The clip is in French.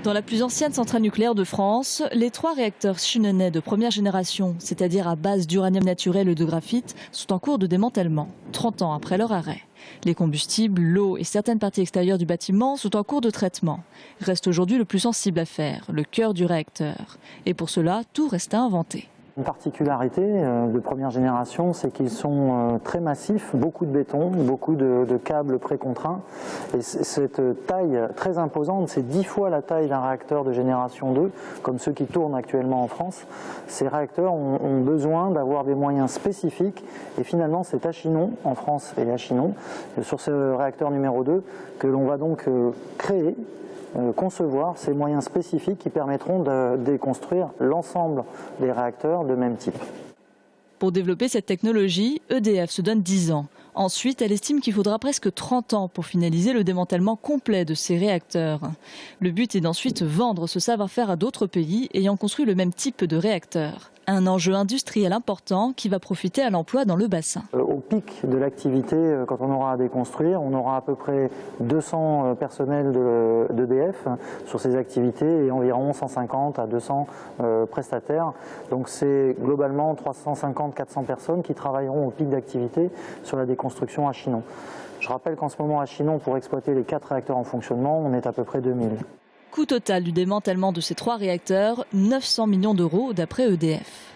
Dans la plus ancienne centrale nucléaire de France, les 3 réacteurs Shinonais de première génération, c'est-à-dire à base d'uranium naturel et de graphite, sont en cours de démantèlement, 30 ans après leur arrêt. Les combustibles, l'eau et certaines parties extérieures du bâtiment sont en cours de traitement. Reste aujourd'hui le plus sensible à faire, le cœur du réacteur. Et pour cela, tout reste à inventer. Une particularité de première génération, c'est qu'ils sont très massifs, beaucoup de béton, beaucoup de câbles précontraints. Et cette taille très imposante, c'est 10 fois la taille d'un réacteur de génération 2, comme ceux qui tournent actuellement en France. Ces réacteurs ont besoin d'avoir des moyens spécifiques. Et finalement, c'est à Chinon, en France et à Chinon, sur ce réacteur numéro 2, que l'on va donc concevoir ces moyens spécifiques qui permettront de déconstruire l'ensemble des réacteurs de même type. Pour développer cette technologie, EDF se donne 10 ans. Ensuite, elle estime qu'il faudra presque 30 ans pour finaliser le démantèlement complet de ces réacteurs. Le but est d'ensuite vendre ce savoir-faire à d'autres pays ayant construit le même type de réacteur. Un enjeu industriel important qui va profiter à l'emploi dans le bassin. Au pic de l'activité, quand on aura à déconstruire, on aura à peu près 200 personnels d'EDF sur ces activités et environ 150 à 200 prestataires. Donc c'est globalement 350-400 personnes qui travailleront au pic d'activité sur la déconstruction à Chinon. Je rappelle qu'en ce moment à Chinon, pour exploiter les 4 réacteurs en fonctionnement, on est à peu près 2000. Coût total du démantèlement de ces 3 réacteurs, 900 millions d'euros d'après EDF.